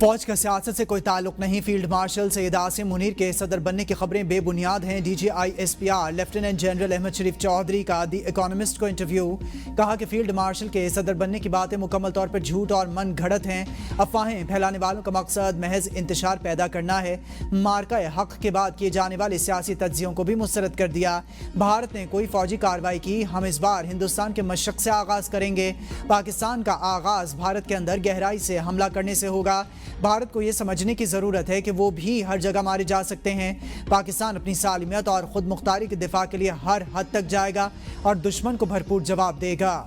فوج کا سیاست سے کوئی تعلق نہیں. فیلڈ مارشل سید عاصم منیر کے صدر بننے کی خبریں بے بنیاد ہیں. D G I S P R lieutenant general Ahmed Sharif Chaudhry کا دی اکانومسٹ کو انٹرویو. کہا کہ فیلڈ مارشل کے صدر بننے کی باتیں مکمل طور پر جھوٹ اور من گھڑت ہیں. افواہیں پھیلانے والوں کا مقصد محض انتشار پیدا کرنا ہے. مارکہ حق کے بعد کیے جانے والے سیاسی تجزیوں کو بھی مسترد کر دیا. بھارت نے کوئی فوجی کارروائی کی، ہم اس بار ہندوستان کے مشرق سے آغاز کریں گے. پاکستان کا آغاز بھارت کے اندر گہرائی سے حملہ کرنے سے ہوگا. بھارت کو یہ سمجھنے کی ضرورت ہے کہ وہ بھی ہر جگہ مارے جا سکتے ہیں. پاکستان اپنی سالمیت اور خود مختاری کے دفاع کے لیے ہر حد تک جائے گا اور دشمن کو بھرپور جواب دے گا.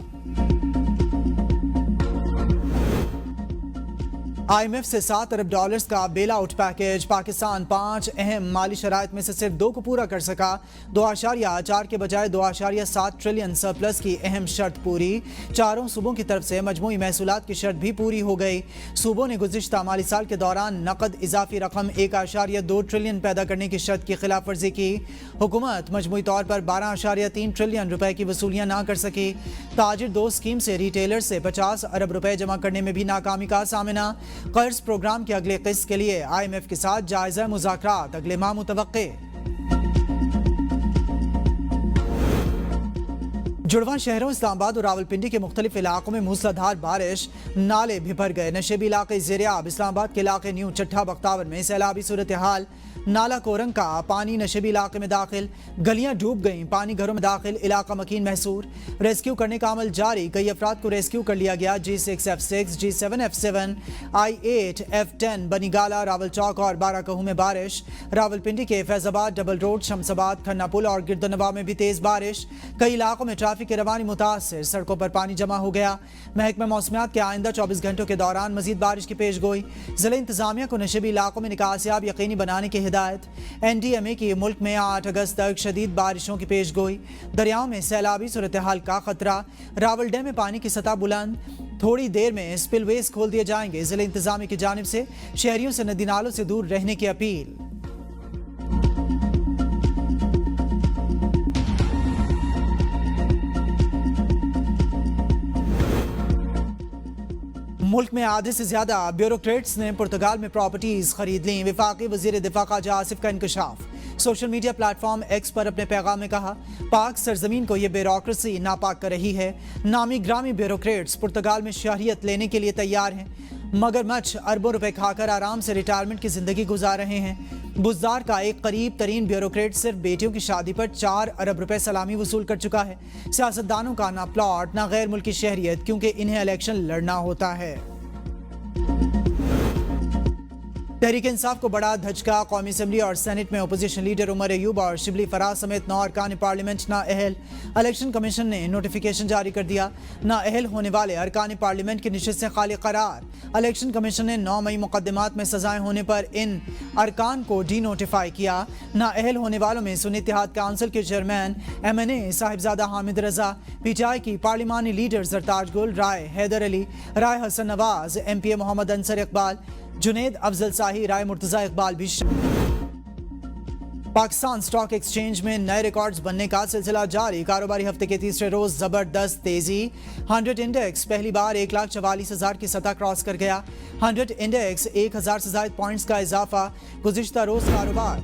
آئی ایم ایف سے $7 ارب کا بیل آؤٹ پیکیج. پاکستان 5 اہم مالی شرائط میں سے صرف 2 کو پورا کر سکا. 2.4 کے بجائے 2.7 ٹریلین سرپلس کی اہم شرط پوری. چاروں صوبوں کی طرف سے مجموعی محصولات کی شرط بھی پوری ہو گئی. صوبوں نے گزشتہ مالی سال کے دوران نقد اضافی رقم 1.2 ٹریلین پیدا کرنے کی شرط کی خلاف ورزی کی. حکومت مجموعی طور پر 12.3 ٹریلین روپے کی وصولیاں نہ کر سکی. تاجر دو اسکیم سے ریٹیلر سے 50 ارب روپے جمع کرنے میں بھی ناکامی کا سامنا. قرض پروگرام کے اگلے قسط کے لیے آئی ایم ایف کے ساتھ جائزہ مذاکرات اگلے ماہ متوقع. جڑواں شہروں اسلام آباد اور راولپنڈی کے مختلف علاقوں میں موسلادھار بارش. نالے بھر گئے. نشیبی علاقے زیریاب. اسلام آباد کے علاقے نیو چٹھا بختاور میں سیلابی صورتحال. نالا کورنگ کا پانی نشیبی علاقے میں داخل. گلیاں ڈوب گئیں. پانی گھروں میں داخل. علاقہ مکین محصور. ریسکیو کرنے کا عمل جاری. کئی افراد کو ریسکیو کر لیا گیا. G6F6 G7F7 I8F10 بنی گالا راول چوک اور بارہ کہوں میں بارش. راولپنڈی کے فیض آباد ڈبل روڈ شمس آباد کھنہ پل اور گردنوا میں بھی تیز بارش. کئی علاقوں میں ٹریفک کی روانی متاثر. سڑکوں پر پانی جمع ہو گیا. محکمہ موسمیات کے آئندہ 24 گھنٹوں کے دوران مزید بارش کی پیش گوئی. ضلع انتظامیہ کو نشیبی علاقوں میں نکاسیاب یقینی بنانے کی ہدایت. این ڈی ایم اے کی ملک میں 8 اگست تک شدید بارشوں کی پیش گوئی. دریاؤں میں سیلابی صورتحال کا خطرہ. راول ڈیم میں پانی کی سطح بلند. تھوڑی دیر میں سپل ویز کھول دیے جائیں گے. ضلع انتظامیہ کی جانب سے شہریوں سے ندی نالوں سے دور رہنے کی اپیل. ملک میں آدھے سے زیادہ بیوروکریٹس نے پرتگال میں پراپرٹیز خرید لیں. وفاقی وزیر دفاع خواجہ آصف کا انکشاف. Social media platform X پر اپنے پیغام میں کہا پاک سرزمین کو یہ بیوروکریسی ناپاک کر رہی ہے. نامی گرامی بیوروکریٹس پرتگال میں شہریت لینے کے لیے تیار ہیں مگر مچھ اربوں روپے کھا کر آرام سے ریٹائرمنٹ کی زندگی گزار رہے ہیں. بزدار کا ایک قریب ترین بیوروکریٹ صرف بیٹیوں کی شادی پر 4 ارب روپے سلامی وصول کر چکا ہے. سیاستدانوں کا نہ پلاٹ نہ غیر ملکی شہریت کیونکہ انہیں الیکشن لڑنا ہوتا ہے. تحریک انصاف کو بڑا دھچکا. قومی اسمبلی اور سینٹ میں اپوزیشن لیڈر عمر ایوب اور شبلی فراز سمیت 9 ارکان پارلیمنٹ نااہل. الیکشن کمیشن نے نوٹیفیکیشن جاری کر دیا. نااہل ہونے والے ارکان پارلیمنٹ کی نشستیں خالی قرار. الیکشن کمیشن نے 9 مئی مقدمات میں سزائیں ہونے پر ان ارکان کو ڈی نوٹیفائی کیا. نااہل ہونے والوں میں سنی اتحاد کونسل کے چیئرمین ایم این اے صاحبزادہ Hamid Raza, P T I کی پارلیمانی leader Zartaj Gul, Rai Haider Ali, Rai Hassan Nawaz, M P A Muhammad Ansar Iqbal, Junaid Afzal Shahi, Rai Murtaza Iqbal بھی. پاکستان سٹاک ایکسچینج میں نئے ریکارڈز بننے کا سلسلہ جاری. کاروباری ہفتے کے تیسرے روز زبردست تیزی. 100 انڈیکس پہلی بار 1,44,000 کی سطح کراس کر گیا. 100 انڈیکس 1,000 سے زائد پوائنٹس کا اضافہ. گزشتہ روز کاروبار.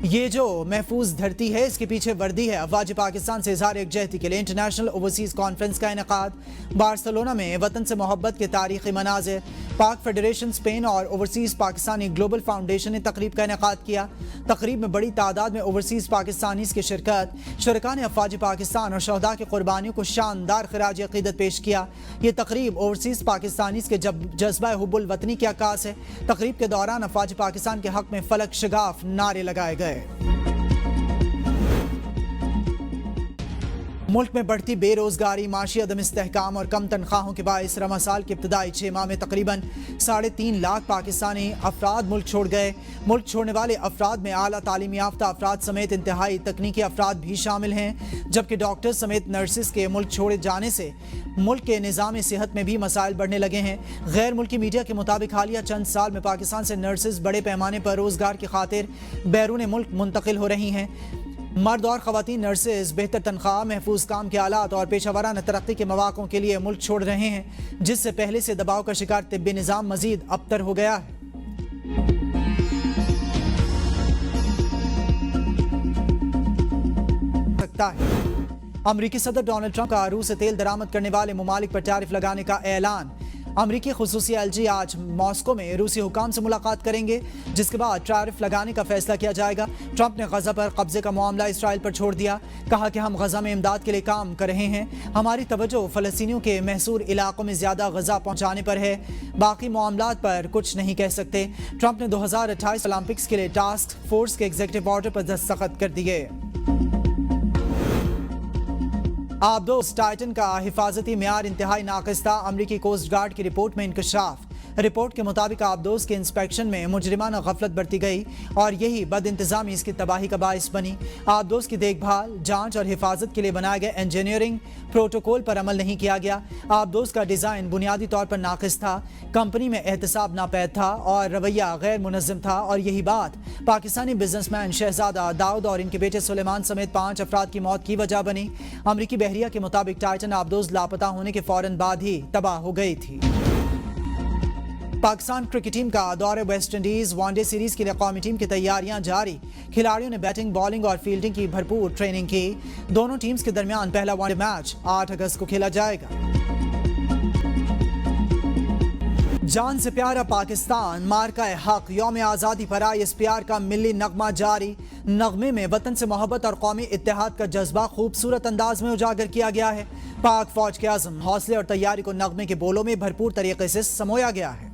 یہ جو محفوظ دھرتی ہے اس کے پیچھے وردی ہے. افواج پاکستان سے اظہار یکجہتی کے لیے انٹرنیشنل اوورسیز کانفرنس کا انعقاد. بارسلونا میں وطن سے محبت کے تاریخی مناظر. پاک فیڈریشن اسپین اور اوورسیز پاکستانی گلوبل فاؤنڈیشن نے تقریب کا انعقاد کیا. تقریب میں بڑی تعداد میں اوورسیز پاکستانیز کی شرکت. شرکاء نے افواج پاکستان اور شہداء کی قربانیوں کو شاندار خراج عقیدت پیش کیا. یہ تقریب اوورسیز پاکستانیز کے جذبہ حب الوطنی کی عکاس ہے. تقریب کے دوران افواج پاکستان کے حق میں فلک شگاف نعرے لگائے گئے. ملک میں بڑھتی بے روزگاری، معاشی عدم استحکام اور کم تنخواہوں کے باعث رواں سال کے ابتدائی 6 ماہ میں تقریباً 3.5 لاکھ پاکستانی افراد ملک چھوڑ گئے. ملک چھوڑنے والے افراد میں اعلیٰ تعلیم یافتہ افراد سمیت انتہائی تکنیکی افراد بھی شامل ہیں، جبکہ ڈاکٹر سمیت نرسز کے ملک چھوڑے جانے سے ملک کے نظام صحت میں بھی مسائل بڑھنے لگے ہیں. غیر ملکی میڈیا کے مطابق حالیہ چند سال میں پاکستان سے نرسز بڑے پیمانے پر روزگار کی خاطر بیرون ملک منتقل ہو رہی ہیں. مرد اور خواتین نرسز بہتر تنخواہ، محفوظ کام کے آلات اور پیشہ ورانہ ترقی کے مواقع کے لیے ملک چھوڑ رہے ہیں، جس سے پہلے سے دباؤ کا شکار طبی نظام مزید ابتر ہو گیا ہے۔ امریکی صدر ڈونلڈ ٹرمپ کا روس سے تیل درآمد کرنے والے ممالک پر ٹیرف لگانے کا اعلان۔ امریکی خصوصی ایلچی آج ماسکو میں روسی حکام سے ملاقات کریں گے، جس کے بعد ٹیرف لگانے کا فیصلہ کیا جائے گا۔ ٹرمپ نے غزہ پر قبضے کا معاملہ اسرائیل پر چھوڑ دیا، کہا کہ ہم غزہ میں امداد کے لیے کام کر رہے ہیں، ہماری توجہ فلسطینیوں کے محصور علاقوں میں زیادہ غذا پہنچانے پر ہے، باقی معاملات پر کچھ نہیں کہہ سکتے۔ ٹرمپ نے 2028 اولمپکس کے لیے ٹاسک فورس کے ایگزیکٹو آرڈر پر دستخط کر دیے۔ آبدوز ٹائٹن کا حفاظتی معیار انتہائی ناقص تھا، امریکی کوسٹ گارڈ کی رپورٹ میں انکشاف۔ رپورٹ کے مطابق آبدوز کے انسپیکشن میں مجرمانہ غفلت برتی گئی اور یہی بد انتظامی اس کی تباہی کا باعث بنی۔ آبدوز کی دیکھ بھال، جانچ اور حفاظت کے لیے بنائے گئے انجینئرنگ پروٹوکول پر عمل نہیں کیا گیا۔ آبدوز کا ڈیزائن بنیادی طور پر ناقص تھا، کمپنی میں احتساب ناپید تھا اور رویہ غیر منظم تھا، اور یہی بات پاکستانی بزنس مین شہزادہ داؤد اور ان کے بیٹے سلیمان سمیت 5 افراد کی موت کی وجہ بنی۔ امریکی بحریہ کے مطابق ٹائٹن آبدوز لاپتہ ہونے کے فوراً بعد ہی تباہ ہو گئی تھی۔ پاکستان کرکٹ ٹیم کا دورہ West Indies, one day series کے لیے قومی ٹیم کی تیاریاں جاری۔ کھلاڑیوں نے بیٹنگ، بالنگ اور فیلڈنگ کی بھرپور ٹریننگ کی۔ دونوں ٹیمز کے درمیان پہلا ون ڈے میچ 8 اگست کو کھیلا جائے گا۔ جان سے پیارا پاکستان، مارکہ حق، یوم آزادی پر آئی اس پیار کا ملی نغمہ جاری۔ نغمے میں وطن سے محبت اور قومی اتحاد کا جذبہ خوبصورت انداز میں اجاگر کیا گیا ہے۔ پاک فوج کے عزم، حوصلے اور تیاری کو نغمے کے بولوں میں بھرپور طریقے سے سمویا گیا ہے۔